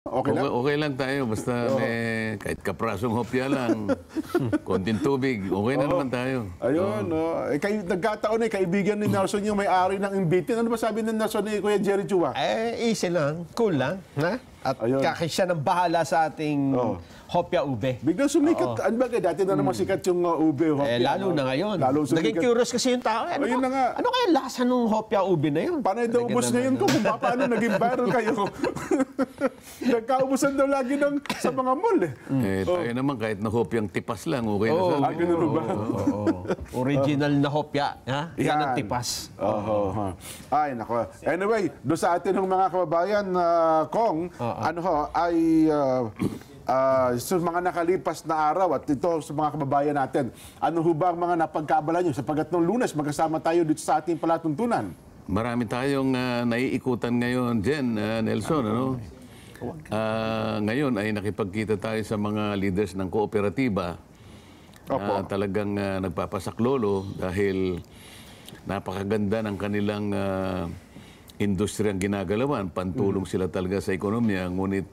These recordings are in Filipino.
Okay lang? Okay lang tayo, basta may kahit kaprasong hopya lang, konting tubig, okay na naman tayo. Ayun, nagkataon kaibigan ni Nelson yung may-ari ng Imbitin. Ano ba sabi ng Nelson ni Kuya Jerry Chua? Easy lang, cool lang. Ha? At Ayun. siya ng bahala sa ating hopya ube. Biglang sumikat. Ano ba, dati na naman sikat yung ube. Hopya, Lalo na ngayon. Lalo Naging sumikat. curious kasi yung tao. Ayun na nga. Ano kaya lasa ng hopya ube na yun? Paano daw ubos ngayon kung paano naging viral kayo? Nagkaubusan daw lagi sa mga mall eh. Tayo naman kahit na hopyang tipas lang, okay na sa atin. Ganun ba? Original na hopya. Ha? Yan ang tipas. Ay, nako. Anyway, doon sa atin ng mga kababayan, Kong, sa mga nakalipas na araw at ito sa mga kababayan natin, ano ho ba ang mga napagkaabala nyo? Sapagat nung Lunes, magkasama tayo dito sa ating palatuntunan. Marami tayong naiikutan ngayon, Jen, Nelson, ano? Ngayon ay nakipagkita tayo sa mga leaders ng kooperatiba na talagang nagpapasaklolo dahil napakaganda ng kanilang industriyang ginagalawan. Pantulong sila talaga sa ekonomiya, ngunit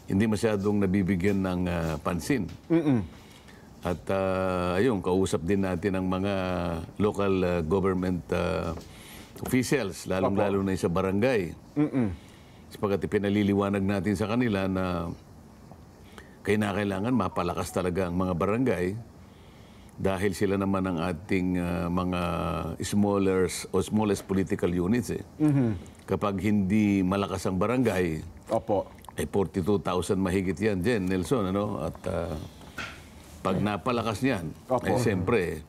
hindi masyadong nabibigyan ng pansin. At ayun, kausap din natin ang mga local government officials, lalong-lalo na sa barangay. Sapagat ipinaliliwanag natin sa kanila na kailangan mapalakas talaga ang mga barangay dahil sila naman ang ating mga smallest political units. Kapag hindi malakas ang barangay, ay 42,000 mahigit yan, Jen, Nelson, ano? At pag napalakas niyan, ay siyempre,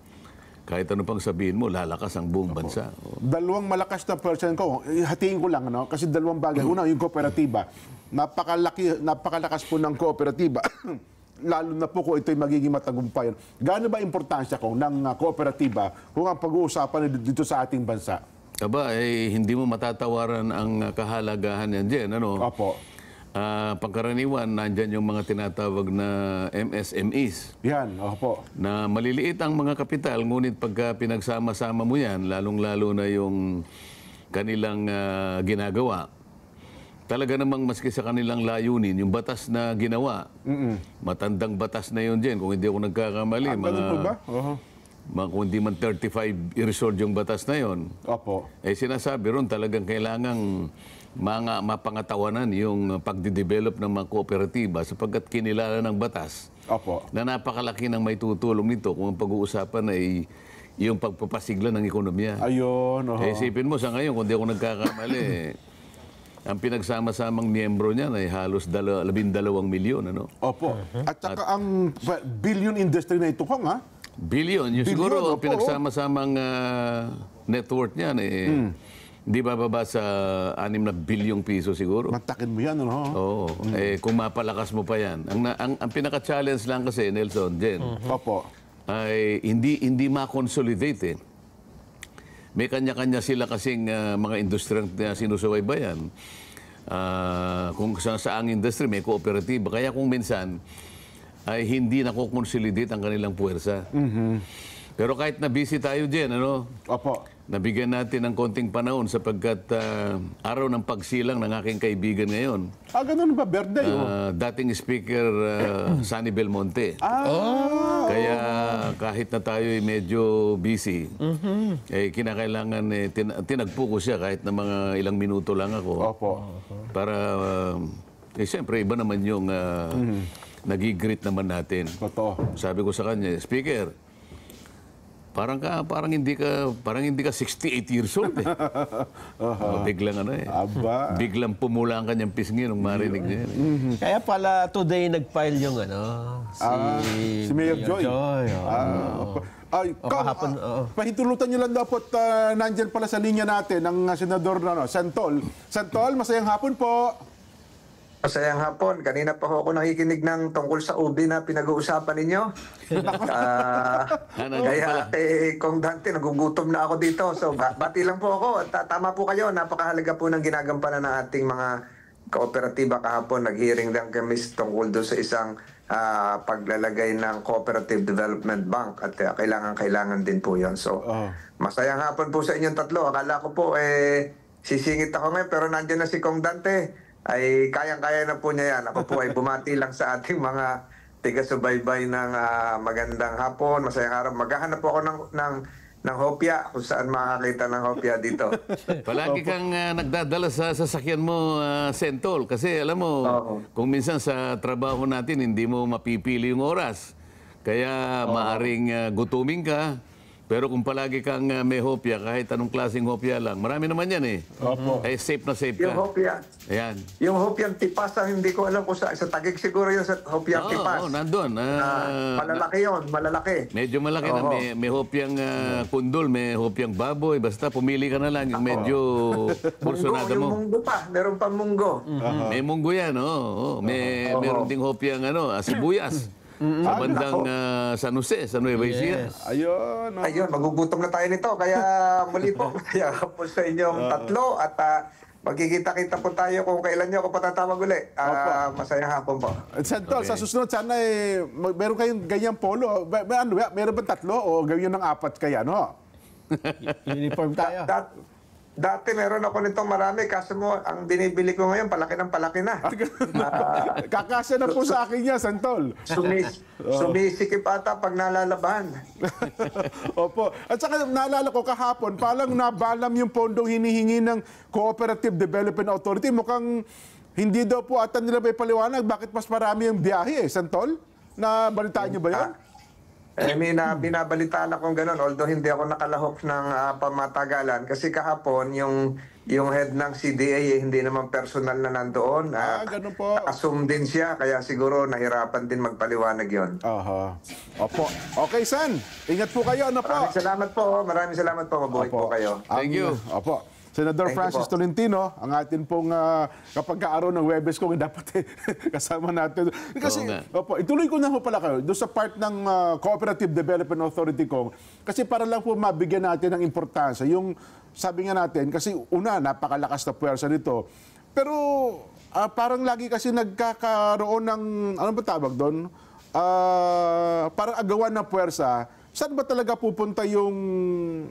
kahit ano pang sabihin mo, lalakas ang buong bansa. Dalawang malakas na person ko, hatiin ko lang, no? Kasi dalawang bagay. Una, yung kooperatiba. Napakalakas po ng kooperatiba. Lalo na po kung ito'y magiging matagumpayan. Gaano ba importansya ko ng kooperatiba kung ang pag-uusapan dito sa ating bansa? Aba, hindi mo matatawaran ang kahalagahan yan, Jen, ano? Pangkaraniwan, nandyan yung mga tinatawag na MSMEs. Yan, Na maliliit ang mga kapital, ngunit pagka pinagsama-sama mo yan, lalong-lalo na yung kanilang ginagawa, talaga namang maski sa kanilang layunin, yung batas na ginawa, matandang batas na yun, Jen, kung hindi ako nagkakamali. Kung hindi man 35 years old yung batas na yun, sinasabi ron talagang kailangang mapangatawanan yung pagdidevelop ng mga kooperatiba sapagkat kinilala ng batas na napakalaki ng may tutulong nito kung ang pag-uusapan ay yung pagpapasigla ng ekonomiya. Ayun. Isipin mo sa ngayon, kung di ako nagkakamali, ang pinagsama-samang miyembro niya ay halos 12 milyon. Ano? At saka ang billion industry na ito, Kong, ha? Billion. Yung siguro ang pinagsama-samang net worth niyan di bababa sa 6 na bilyong piso siguro. Matakin mo yan, ano? Oo. Kung mapalakas mo pa yan. Ang pinaka-challenge lang kasi, Nelson, Jen, ay hindi ma-consolidate. May kanya-kanya sila kasing mga industriyang sinusubaybayan. Kung sa industry, may kooperatiba. Kaya kung minsan, ay hindi nako-consolidate ang kanilang puwersa. Pero kahit na busy tayo dyan, ano? Nabigyan natin ng konting panahon sapagkat araw ng pagsilang ng aking kaibigan ngayon. Ganun ba? Birthday? Dating Speaker Sonny Belmonte. Kaya kahit na tayo ay medyo busy, kinakailangan tinagpo ko siya kahit na mga ilang minuto lang ako. Para, siyempre, iba naman yung nagigreet naman natin. Sabi ko sa kanya, Speaker, parang hindi ka 68 years old eh. Biglang biglang pumula ang kanyang pisngi nung marinig niya. Kaya pala today nag-file yung si Mayor Joy. Pahintulutan niyo lang dapat nandyan pala sa linya natin ang Senador Santol. Santol, masayang hapon po. Masayang hapon. Kanina pa ako nakikinig ng tungkol sa ubi na pinag-uusapan ninyo. Kaya kung Dante, nagugutom na ako dito. So, bati lang po ako. Tama po kayo. Napakahalaga po ng ginagampanan ng ating mga kooperatiba kahapon. Nag-hearing lang kami tungkol doon sa isang paglalagay ng Cooperative Development Bank. At kailangan din po yon. So, masayang hapon po sa inyong tatlo. Akala ko po, sisingit ako ngayon, pero nandiyan na si Kong Dante. ay kayang-kaya na po niya yan. Ako po ay bumati lang sa ating mga tiga-subaybay ng magandang hapon, masayang araw. Maghahanap po ako ng hopya, kung saan makakita ng hopya dito. Palagi kang nagdadala sa sasakyan mo, Sentol. Kasi alam mo, kung minsan sa trabaho natin, hindi mo mapipili yung oras. Kaya maaring gutumin ka. Pero kung palagi kang may hopya, kahit anong klaseng hopya lang, marami naman yan eh. Eh, safe na safe ka. Yung hopya, Ayan. yung hopyang tipas ang hindi ko alam kung sa Taguig siguro yun sa hopyang tipas. Oo, nandun. Malalaki yun, malalaki. Medyo malaki na. May hopyang kundol, may hopyang baboy. Basta pumili ka na lang yung medyo porsyonada Yung mo. munggo pa, meron pang munggo. May munggo yan, oo. Meron ding hopyang sibuyas. Sa bandang San Jose, sa Nueva Ecija. Ayun. Ayun, magugutom na tayo nito. Kaya muli po, kaya po sa inyong tatlo at magkikita-kita po tayo kung kailan nyo ako patatawag uli. Masayang hapon po. Sentol, sa susunod, sana meron kayong ganyang polo. Meron ba 3 o gawin ng 4 kaya, no? Uniform tayo. Dati meron ako nitong marami, kaso mo, ang binibili ko ngayon, palaki ng palaki na. Kakasya na po sa akin yan, Sentol. Sumisikip ata pag nalalaban. Opo. At saka naalala ko kahapon, palang nabalam yung pondong hinihingi ng Cooperative Development Authority. Mukhang hindi daw po ata nila may paliwanag bakit mas marami yung biyahe, Sentol? Nabalitaan niyo ba yan? Binabalitaan akong ganun, although hindi ako nakalahok ng pamatagalan. Kasi kahapon, yung head ng CDA, hindi naman personal na nandoon. Ganun po. Assume din siya, kaya siguro nahirapan din magpaliwanag yon. Aha. Opo. Okay, Sen. Ingat po kayo. Ano po? Maraming salamat po. Mabuhay po kayo. Thank you. Opo. Senador Thank you Francis po. Tolentino, ang atin pong kapag-araw ng Webes ko, dapat kasama natin. Kasi, Oo nga. opo, ituloy ko na po pala kayo doon sa part ng Cooperative Development Authority ko. Kasi para lang po mabigyan natin ng importansya. Yung sabi nga natin, kasi una, napakalakas na puwersa nito. Pero parang lagi kasi nagkakaroon ng, ano ba tawag doon? Parang agawan ng puwersa. Saan ba talaga pupunta yung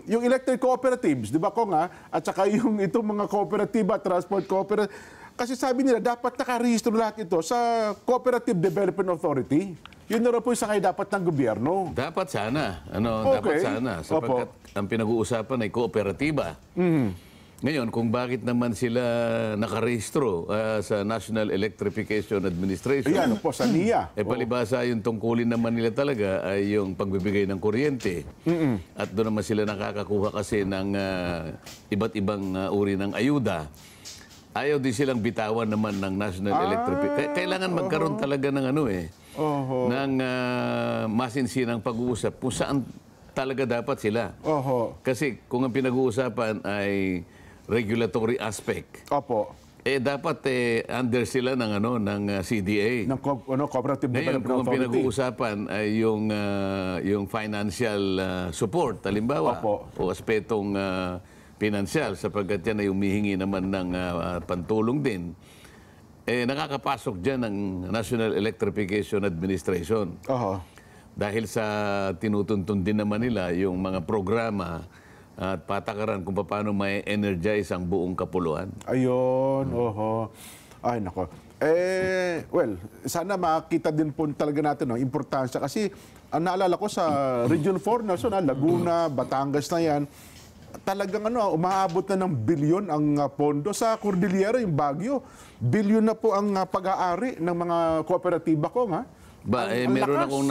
electric cooperatives, di ba ko nga? At saka yung itong mga kooperatiba, transport cooperative. Kasi sabi nila, dapat nakarehistro lahat ito sa Cooperative Development Authority. Yun na rin po yung sakay dapat ng gobyerno. Dapat sana. Okay. Dapat sana. Sapagkat ang pinag-uusapan ay kooperatiba. Ngayon, kung bakit naman sila nakarehistro sa National Electrification Administration, Ayan po, sa NIA. palibasa yung tungkulin naman nila talaga ay yung pagbibigay ng kuryente. At doon naman sila nakakakuha kasi ng iba't ibang uri ng ayuda. Ayaw din silang bitawan naman ng National Electrification. Kailangan magkaroon talaga ng ng masinsinang pag-uusap kung saan talaga dapat sila. Kasi kung ang pinag-uusapan ay regulatory aspect. Opo. Dapat under sila ng CDA. Ng Cooperative Ngayon, Development kung ang Authority. pinag-uusapan ay yung financial support, halimbawa, Opo. o aspetong pinansyal, sapagkat yan ay humihingi naman ng pantulong din, nakakapasok dyan ng National Electrification Administration. Dahil sa tinutuntun din naman nila yung mga programa at patakaran kung paano may energize ang buong kapuluan. Ayun, Ay, nako. Well, sana makita din po talaga natin ang importansya. Kasi ang naalala ko sa Region 4 National, Laguna, Batangas na yan, talagang umaabot na ng bilyon ang pondo. Sa Cordillera, yung Baguio, bilyon na po ang pag-aari ng mga kooperatiba ko, nga. Meron akong